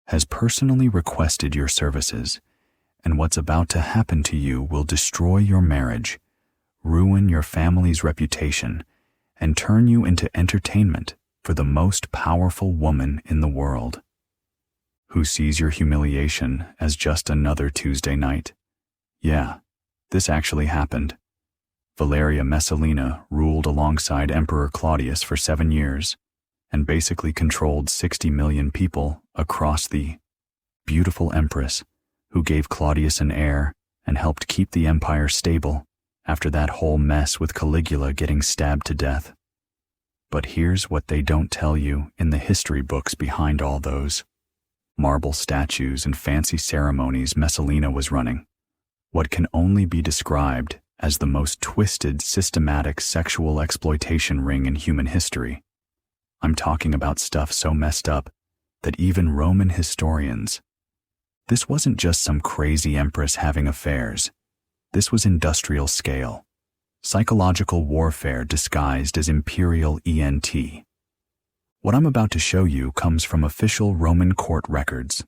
has personally requested your services, and what's about to happen to you will destroy your marriage, ruin your family's reputation, and turn you into entertainment for the most powerful woman in the world, who sees your humiliation as just another Tuesday night. Yeah, this actually happened. Valeria Messalina ruled alongside Emperor Claudius for 7 years and basically controlled 60 million people across the beautiful empress who gave Claudius an heir and helped keep the empire stable after that whole mess with Caligula getting stabbed to death. But here's what they don't tell you in the history books behind all those marble statues and fancy ceremonies Messalina was running. What can only be described as the most twisted, systematic sexual exploitation ring in human history. I'm talking about stuff so messed up that even Roman historians. This wasn't just some crazy empress having affairs. This was industrial scale, psychological warfare disguised as imperial ENT. What I'm about to show you comes from official Roman court records.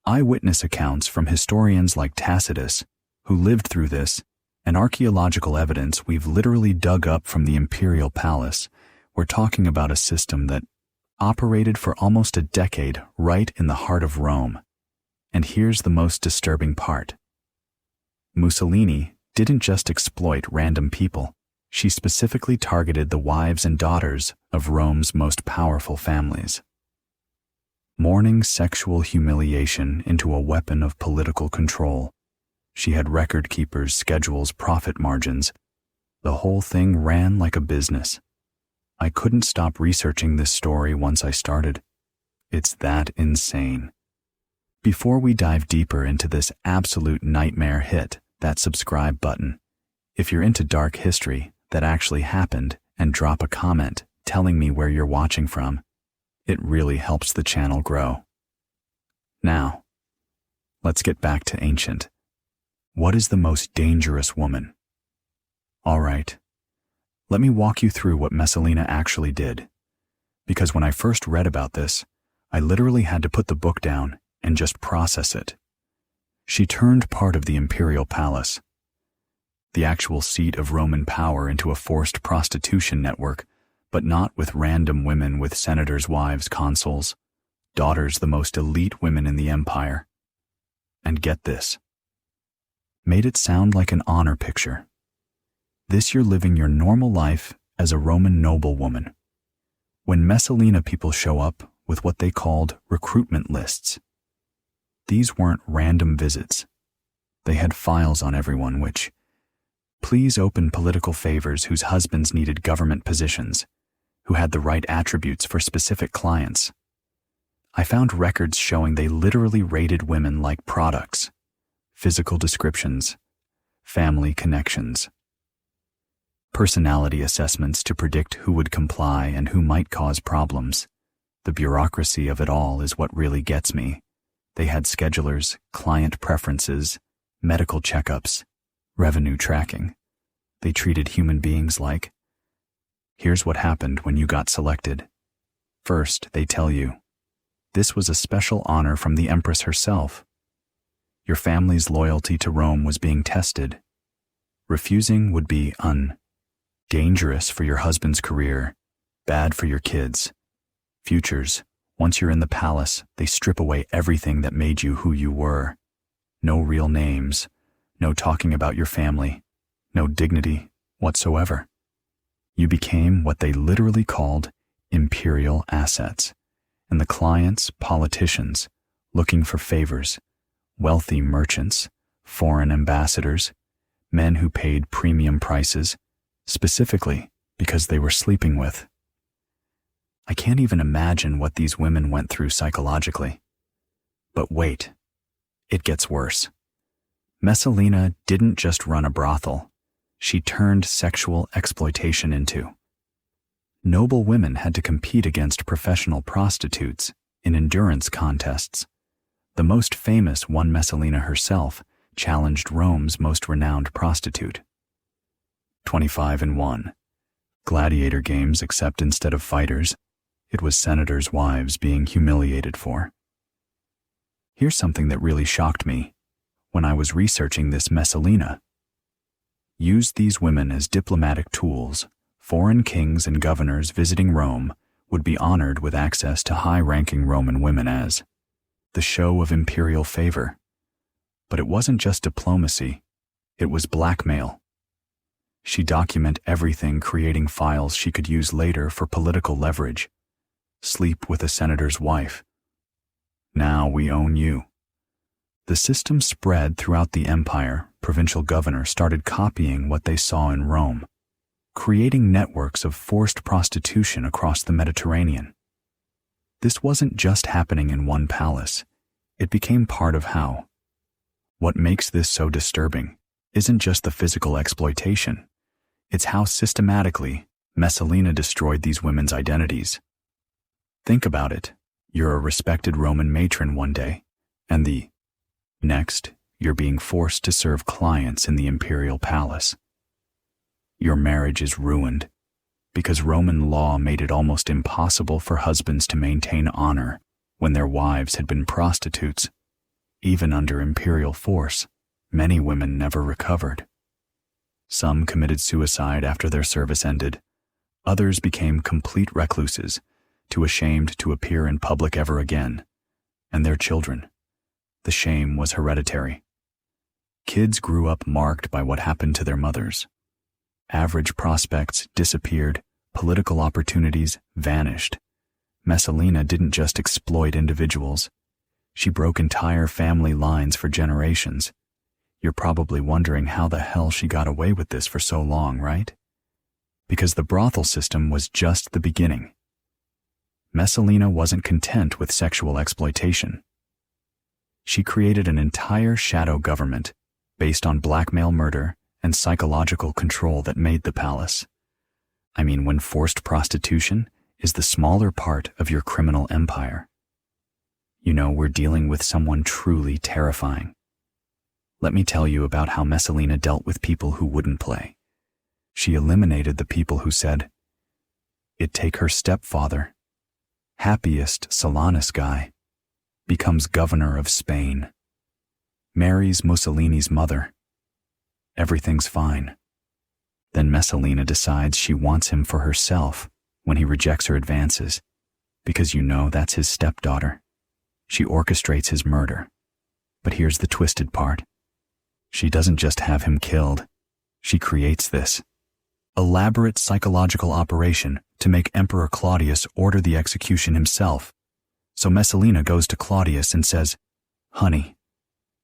Eyewitness accounts from historians like Tacitus, who lived through this, and archaeological evidence we've literally dug up from the imperial palace. We're talking about a system that operated for almost a decade right in the heart of Rome. And here's the most disturbing part. Mussolini didn't just exploit random people. She specifically targeted the wives and daughters of Rome's most powerful families. Morning sexual humiliation into a weapon of political control. She had record keepers, schedules, profit margins. The whole thing ran like a business. I couldn't stop researching this story once I started. It's that insane. Before we dive deeper into this absolute nightmare, hit that subscribe button. If you're into dark history that actually happened, and drop a comment telling me where you're watching from. It really helps the channel grow. Now, let's get back to ancient. What is the most dangerous woman? All right, let me walk you through what Messalina actually did. Because when I first read about this, I literally had to put the book down and just process it. She turned part of the imperial palace, the actual seat of Roman power, into a forced prostitution network, but not with random women, with senators' wives, consuls, daughters, the most elite women in the empire. And get this, made it sound like an honor picture. This, you're living your normal life as a Roman noblewoman. When Messalina people show up with what they called recruitment lists, these weren't random visits. They had files on everyone which, please open political favors whose husbands needed government positions, who had the right attributes for specific clients. I found records showing they literally rated women like products, physical descriptions, family connections, personality assessments to predict who would comply and who might cause problems. The bureaucracy of it all is what really gets me. They had schedulers, client preferences, medical checkups, revenue tracking. They treated human beings like, here's what happened when you got selected. First, they tell you, this was a special honor from the Empress herself. Your family's loyalty to Rome was being tested. Refusing would be dangerous for your husband's career, bad for your kids' futures. Once you're in the palace, they strip away everything that made you who you were. No real names, no talking about your family, no dignity whatsoever. You became what they literally called imperial assets, and the clients, politicians, looking for favors, wealthy merchants, foreign ambassadors, men who paid premium prices, specifically because they were sleeping with. I can't even imagine what these women went through psychologically. But wait, it gets worse. Messalina didn't just run a brothel. She turned sexual exploitation into. Noble women had to compete against professional prostitutes in endurance contests. The most famous one, Messalina herself, challenged Rome's most renowned prostitute. 25-1. Gladiator games, except instead of fighters, it was senators' wives being humiliated for. Here's something that really shocked me when I was researching this Messalina. Used these women as diplomatic tools. Foreign kings and governors visiting Rome would be honored with access to high-ranking Roman women as the show of imperial favor. But it wasn't just diplomacy, it was blackmail. She'd document everything, creating files she could use later for political leverage. Sleep with a senator's wife. Now we own you. The system spread throughout the empire. Provincial governors started copying what they saw in Rome, creating networks of forced prostitution across the Mediterranean. This wasn't just happening in one palace. It became part of how. What makes this so disturbing isn't just the physical exploitation. It's how systematically Messalina destroyed these women's identities. Think about it. You're a respected Roman matron one day, and the next, you're being forced to serve clients in the imperial palace. Your marriage is ruined because Roman law made it almost impossible for husbands to maintain honor when their wives had been prostitutes. Even under imperial force, many women never recovered. Some committed suicide after their service ended. Others became complete recluses, too ashamed to appear in public ever again. And their children. The shame was hereditary. Kids grew up marked by what happened to their mothers. Average prospects disappeared, political opportunities vanished. Messalina didn't just exploit individuals. She broke entire family lines for generations. You're probably wondering how the hell she got away with this for so long, right? Because the brothel system was just the beginning. Messalina wasn't content with sexual exploitation. She created an entire shadow government based on blackmail, murder, and psychological control that made the palace. I mean, when forced prostitution is the smaller part of your criminal empire. You know, we're dealing with someone truly terrifying. Let me tell you about how Messalina dealt with people who wouldn't play. She eliminated the people who said, "It'd take her stepfather, happiest Silanus guy, becomes governor of Spain, marries Mussolini's mother. Everything's fine." Then Messalina decides she wants him for herself when he rejects her advances, because you know that's his stepdaughter. She orchestrates his murder. But here's the twisted part. She doesn't just have him killed. She creates this elaborate psychological operation to make Emperor Claudius order the execution himself. So Messalina goes to Claudius and says, "Honey,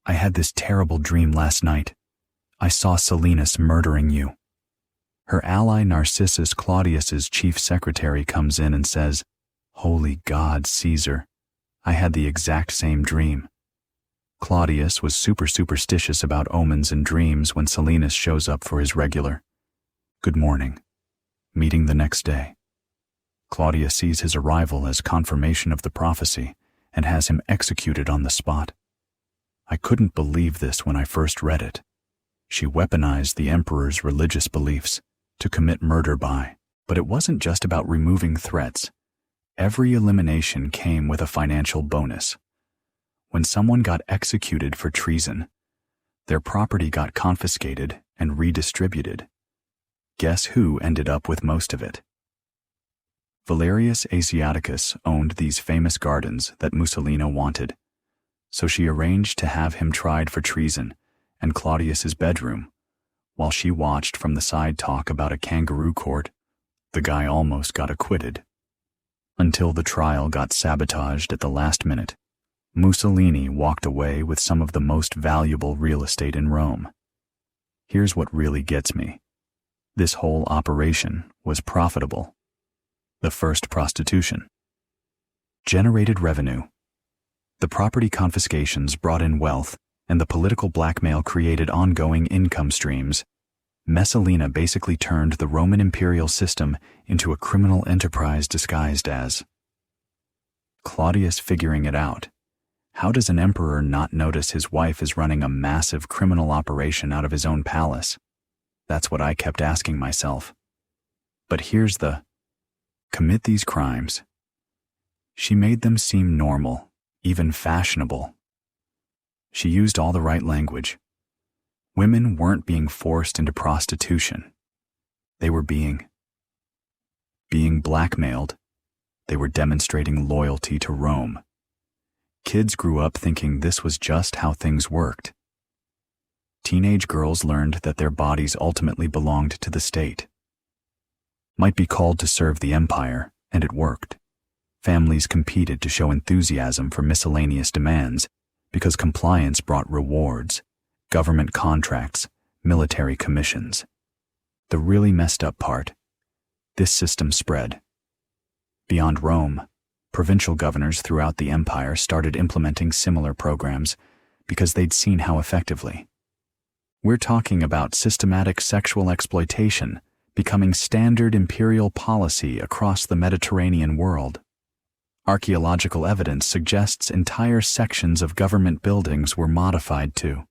I had this terrible dream last night. I saw Silanus murdering you." Her ally Narcissus, Claudius's chief secretary, comes in and says, "Holy God, Caesar, I had the exact same dream." Claudius was super superstitious about omens and dreams when Silanus shows up for his regular "good morning" meeting the next day. Claudius sees his arrival as confirmation of the prophecy and has him executed on the spot. I couldn't believe this when I first read it. She weaponized the emperor's religious beliefs to commit murder by, but it wasn't just about removing threats. Every elimination came with a financial bonus. When someone got executed for treason, their property got confiscated and redistributed. Guess who ended up with most of it? Valerius Asiaticus owned these famous gardens that Messalina wanted, so she arranged to have him tried for treason in Claudius's bedroom. While she watched from the side talk about a kangaroo court, the guy almost got acquitted. Until the trial got sabotaged at the last minute, Mussolini walked away with some of the most valuable real estate in Rome. Here's what really gets me. This whole operation was profitable. The first prostitution generated revenue. The property confiscations brought in wealth, and the political blackmail created ongoing income streams. Messalina basically turned the Roman imperial system into a criminal enterprise disguised as Claudius. Figuring it out. How does an emperor not notice his wife is running a massive criminal operation out of his own palace? That's what I kept asking myself. But here's the commit these crimes. She made them seem normal, even fashionable. She used all the right language. Women weren't being forced into prostitution. They were being blackmailed. They were demonstrating loyalty to Rome. Kids grew up thinking this was just how things worked. Teenage girls learned that their bodies ultimately belonged to the state. Might be called to serve the empire, and it worked. Families competed to show enthusiasm for miscellaneous demands because compliance brought rewards, government contracts, military commissions. The really messed up part: this system spread. Beyond Rome, provincial governors throughout the empire started implementing similar programs because they'd seen how effectively. We're talking about systematic sexual exploitation becoming standard imperial policy across the Mediterranean world. Archaeological evidence suggests entire sections of government buildings were modified to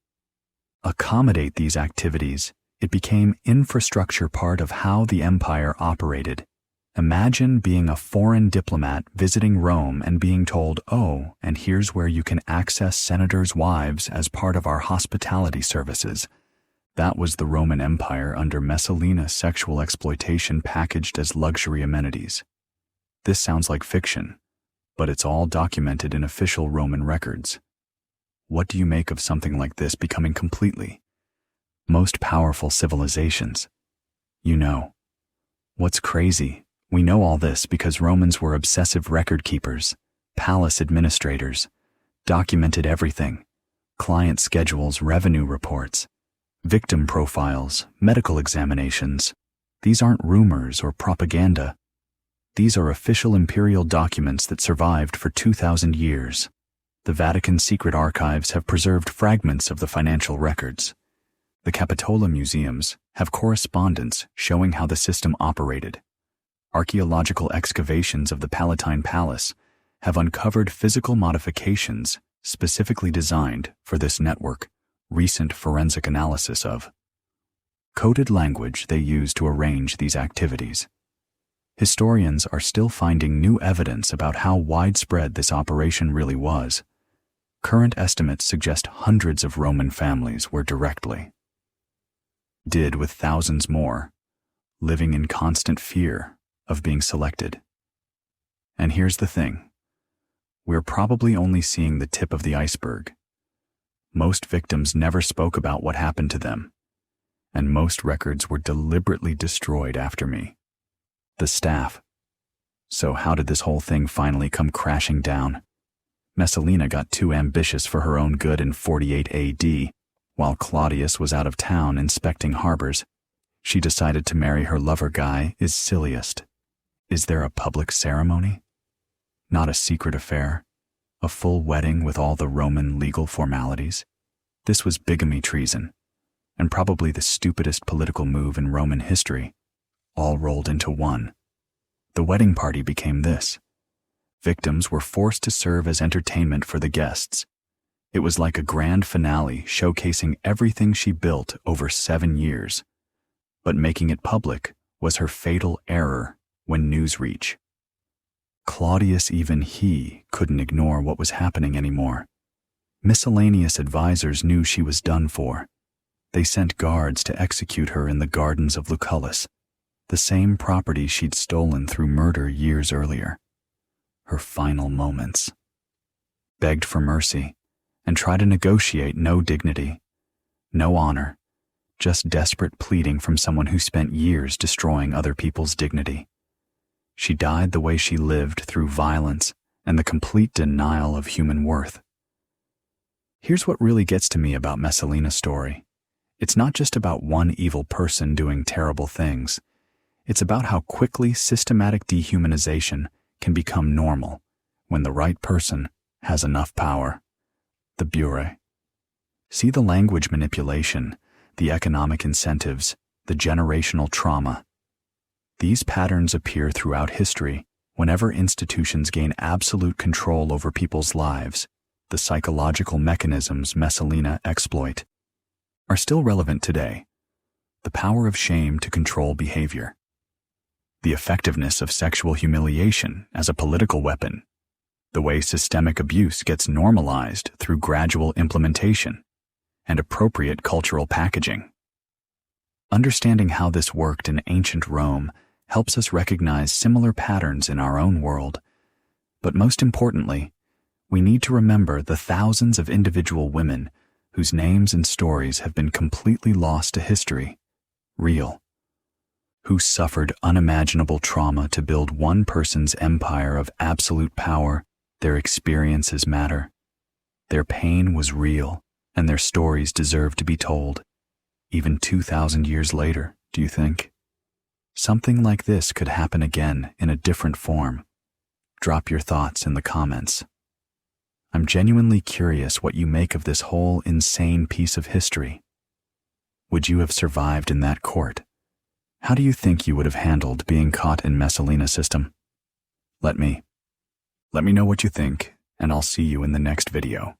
accommodate these activities. It became infrastructure part of how the empire operated. Imagine being a foreign diplomat visiting Rome and being told, "Oh, and here's where you can access senators' wives as part of our hospitality services." That was the Roman Empire under Messalina, sexual exploitation packaged as luxury amenities. This sounds like fiction, but it's all documented in official Roman records. What do you make of something like this becoming completely most powerful civilizations? You know, what's crazy? We know all this because Romans were obsessive record keepers, palace administrators, documented everything: client schedules, revenue reports, victim profiles, medical examinations. These aren't rumors or propaganda. These are official imperial documents that survived for 2,000 years. The Vatican's secret archives have preserved fragments of the financial records. The Capitola museums have correspondence showing how the system operated. Archaeological excavations of the Palatine Palace have uncovered physical modifications specifically designed for this network. Recent forensic analysis of coded language they use to arrange these activities. Historians are still finding new evidence about how widespread this operation really was. Current estimates suggest hundreds of Roman families were directly did, with thousands more living in constant fear of being selected. And here's the thing: we're probably only seeing the tip of the iceberg. Most victims never spoke about what happened to them, and most records were deliberately destroyed after me. The staff. So how did this whole thing finally come crashing down? Messalina got too ambitious for her own good in 48 AD. While Claudius was out of town inspecting harbors, she decided to marry her lover guy, is silliest. Is there a public ceremony? Not a secret affair? A full wedding with all the Roman legal formalities? This was bigamy treason, and probably the stupidest political move in Roman history, all rolled into one. The wedding party became this. Victims were forced to serve as entertainment for the guests. It was like a grand finale showcasing everything she built over 7 years. But making it public was her fatal error when news reached. Claudius, even he, couldn't ignore what was happening anymore. Miscellaneous advisors knew she was done for. They sent guards to execute her in the gardens of Lucullus, the same property she'd stolen through murder years earlier. Her final moments. Begged for mercy and tried to negotiate no dignity, no honor, just desperate pleading from someone who spent years destroying other people's dignity. She died the way she lived, through violence and the complete denial of human worth. Here's what really gets to me about Messalina's story. It's not just about one evil person doing terrible things. It's about how quickly systematic dehumanization can become normal when the right person has enough power. The Bureau. See the language manipulation, the economic incentives, the generational trauma. These patterns appear throughout history whenever institutions gain absolute control over people's lives. The psychological mechanisms Messalina exploit are still relevant today. The power of shame to control behavior. The effectiveness of sexual humiliation as a political weapon. the way systemic abuse gets normalized through gradual implementation and appropriate cultural packaging. Understanding how this worked in ancient Rome helps us recognize similar patterns in our own world. But most importantly, we need to remember the thousands of individual women whose names and stories have been completely lost to history, who suffered unimaginable trauma to build one person's empire of absolute power. Their experiences matter. Their pain was real, and their stories deserve to be told. Even 2,000 years later, do you think? Something like this could happen again in a different form. Drop your thoughts in the comments. I'm genuinely curious what you make of this whole insane piece of history. Would you have survived in that court? How do you think you would have handled being caught in Messalina's system? Let me know what you think, and I'll see you in the next video.